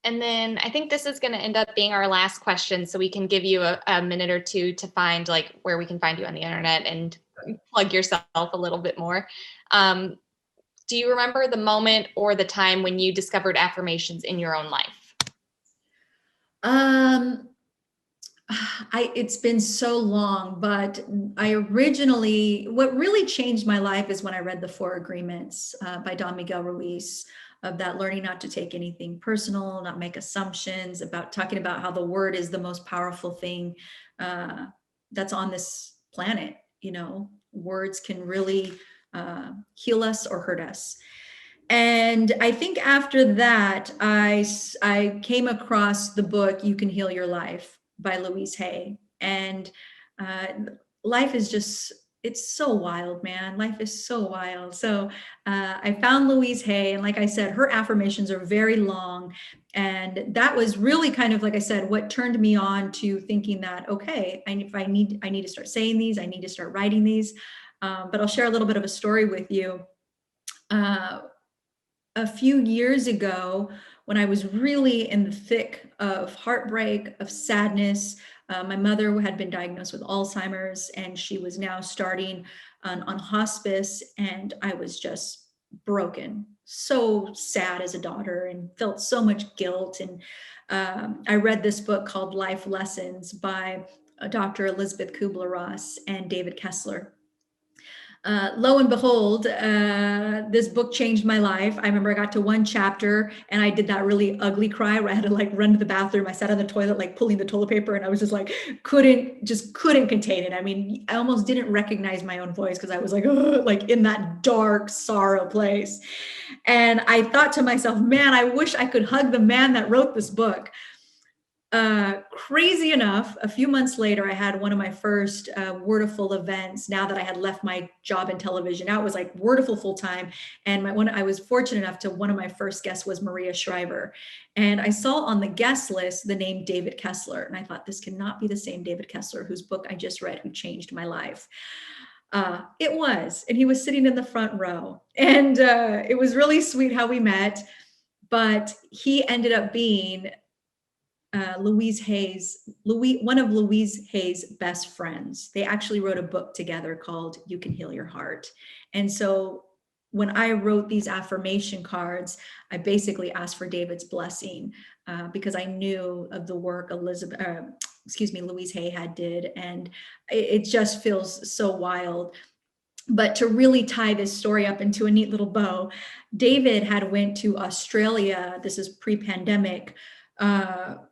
And then I think this is going to end up being our last question, so we can give you a minute or two to find like where we can find you on the internet and plug yourself a little bit more. Do you remember the moment or the time when you discovered affirmations in your own life? It's been so long, but what really changed my life is when I read the 4 Agreements by Don Miguel Ruiz, of that learning not to take anything personal, not make assumptions, about talking about how the word is the most powerful thing that's on this planet. Words can really heal us or hurt us. And I think after that, I came across the book You Can Heal Your Life by Louise Hay. And uh, life is just, it's so wild, man. Life is so wild. So I found Louise Hay, and like I said, her affirmations are very long. And that was really kind of, like I said, what turned me on to thinking that, okay, I need to start saying these, I need to start writing these. But I'll share a little bit of a story with you. A few years ago, when I was really in the thick of heartbreak, of sadness, my mother had been diagnosed with Alzheimer's, and she was now starting on hospice, and I was just broken, so sad as a daughter, and felt so much guilt. And I read this book called Life Lessons by Dr. Elizabeth Kubler-Ross and David Kessler. Lo and behold, this book changed my life. I remember I got to one chapter and I did that really ugly cry where I had to like run to the bathroom. I sat on the toilet, like pulling the toilet paper, and I was just like, couldn't contain it. I mean, I almost didn't recognize my own voice because I was like, ugh, like in that dark sorrow place. And I thought to myself, man, I wish I could hug the man that wrote this book. Crazy enough, a few months later, I had one of my first WORDAFUL events. Now that I had left my job in television, now it was like WORDAFUL full time. And I was fortunate enough to, one of my first guests was Maria Shriver. And I saw on the guest list the name David Kessler. And I thought, this cannot be the same David Kessler whose book I just read, who changed my life. It was, and he was sitting in the front row. And it was really sweet how we met, but he ended up being one of Louise Hay's best friends. They actually wrote a book together called You Can Heal Your Heart. And so when I wrote these affirmation cards, I basically asked for David's blessing because I knew of the work Louise Hay had did. And it just feels so wild. But to really tie this story up into a neat little bow, David had went to Australia, this is pre-pandemic,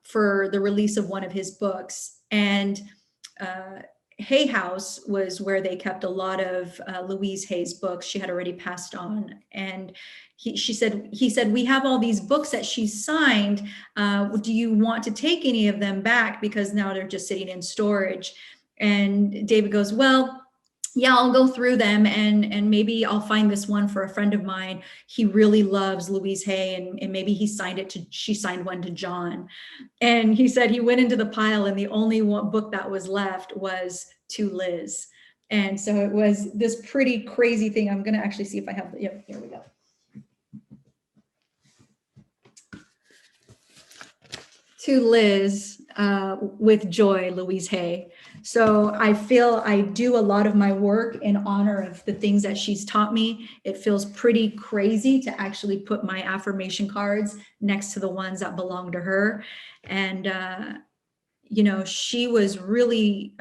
for the release of one of his books. And Hay House was where they kept a lot of Louise Hay's books. She had already passed on. And he said, we have all these books that she signed. Do you want to take any of them back? Because now they're just sitting in storage. And David goes, well, yeah, I'll go through them and maybe I'll find this one for a friend of mine. He really loves Louise Hay, and maybe she signed one to John. And he said he went into the pile and the only one book that was left was To Liz. And so it was this pretty crazy thing. I'm going to actually see if I have, yep, here we go. To Liz, with joy, Louise Hay. So I feel I do a lot of my work in honor of the things that she's taught me. It feels pretty crazy to actually put my affirmation cards next to the ones that belong to her. And, you know, she really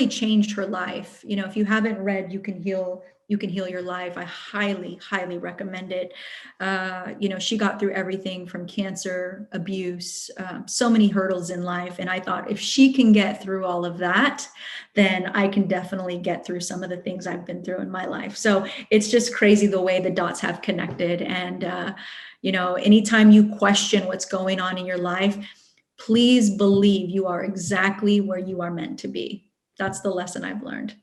changed her life. You know, if you haven't read You Can Heal Your Life, I highly, highly recommend it. You know, she got through everything from cancer, abuse, so many hurdles in life. And I thought, if she can get through all of that, then I can definitely get through some of the things I've been through in my life. So it's just crazy the way the dots have connected. And, you know, anytime you question what's going on in your life, please believe you are exactly where you are meant to be. That's the lesson I've learned.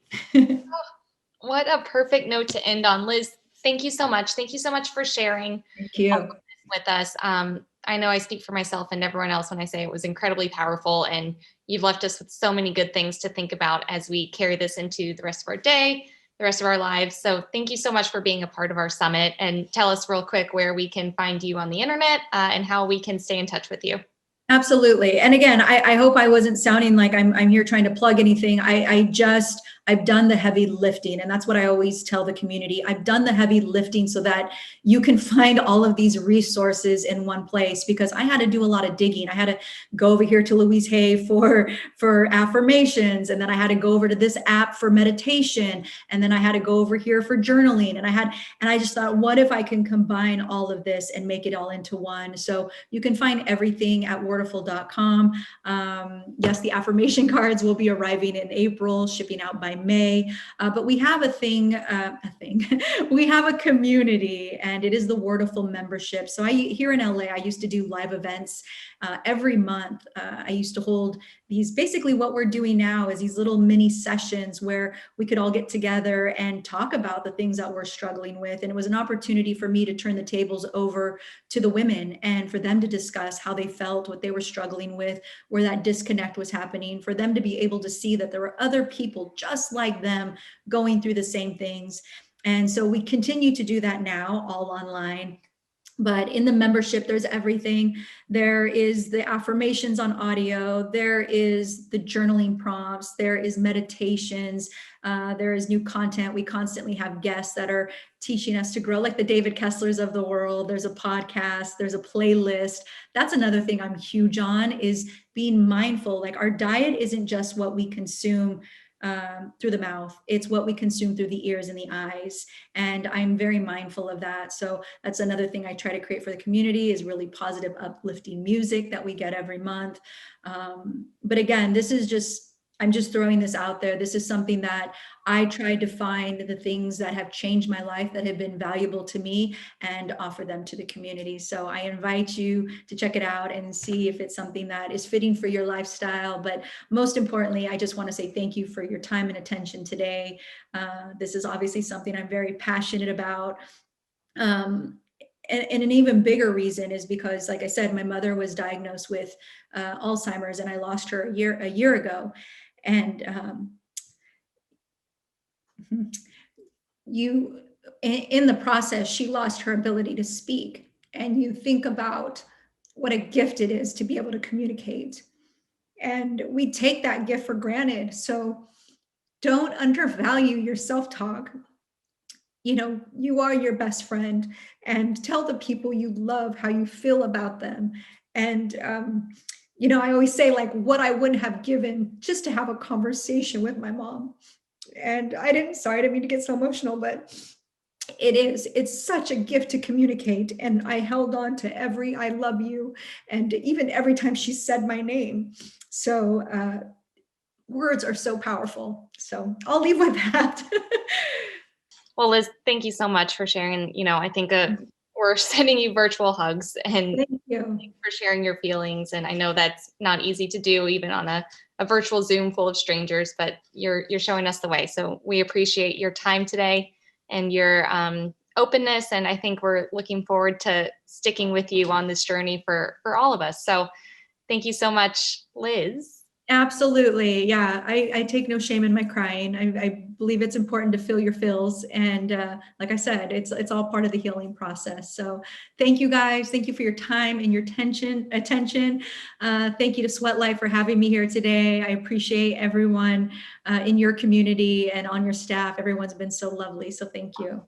What a perfect note to end on. Liz, thank you so much. Thank you so much for sharing Thank you. With us. I know I speak for myself and everyone else when I say it was incredibly powerful, and you've left us with so many good things to think about as we carry this into the rest of our day, the rest of our lives. So thank you so much for being a part of our summit, and tell us real quick where we can find you on the internet and how we can stay in touch with you. Absolutely. And again, I hope I wasn't sounding like I'm here trying to plug anything. I've done the heavy lifting, and that's what I always tell the community. I've done the heavy lifting so that you can find all of these resources in one place, because I had to do a lot of digging. I had to go over here to Louise Hay for affirmations, and then I had to go over to this app for meditation, and then I had to go over here for journaling, and I just thought, what if I can combine all of this and make it all into one? So you can find everything at wordaful.com. Yes, the affirmation cards will be arriving in April, shipping out by may. But we have we have a community, and it is the WORDAFUL membership. So here in LA, I used to do live events every month. I used to hold these, basically what we're doing now is these little mini sessions where we could all get together and talk about the things that we're struggling with. And it was an opportunity for me to turn the tables over to the women and for them to discuss how they felt, what they were struggling with, where that disconnect was happening, for them to be able to see that there were other people just like them going through the same things. And so we continue to do that now, all online. But in the membership, there's everything. There is the affirmations on audio. There is the journaling prompts. There is meditations. There is new content. We constantly have guests that are teaching us to grow, like the David Kesslers of the world. There's a podcast. There's a playlist. That's another thing I'm huge on, is being mindful. Like, our diet isn't just what we consume through the mouth. It's what we consume through the ears and the eyes. And I'm very mindful of that. So that's another thing I try to create for the community, is really positive, uplifting music that we get every month. But again, I'm just throwing this out there. This is something that I tried to find the things that have changed my life, that have been valuable to me, and offer them to the community. So I invite you to check it out and see if it's something that is fitting for your lifestyle. But most importantly, I just want to say thank you for your time and attention today. This is obviously something I'm very passionate about. And an even bigger reason is because, like I said, my mother was diagnosed with Alzheimer's, and I lost her a year ago. And in the process, she lost her ability to speak. And you think about what a gift it is to be able to communicate. And we take that gift for granted. So don't undervalue your self-talk. You are your best friend, and tell the people you love how you feel about them. And I always say, like, what I wouldn't have given just to have a conversation with my mom. And I didn't mean to get so emotional, but it's such a gift to communicate. And I held on to every "I love you," and even every time she said my name. So words are so powerful. So I'll leave with that. Well, Liz, thank you so much for sharing. I think we're sending you virtual hugs, and Thank you. thanks for sharing your feelings. And I know that's not easy to do, even on a virtual Zoom full of strangers, but you're showing us the way. So we appreciate your time today and your openness. And I think we're looking forward to sticking with you on this journey for all of us. So thank you so much, Liz. Absolutely. Yeah. I take no shame in my crying. I believe it's important to feel your feels. And like I said, it's all part of the healing process. So thank you guys. Thank you for your time and your attention. Thank you to Sweat Life for having me here today. I appreciate everyone in your community and on your staff. Everyone's been so lovely. So thank you.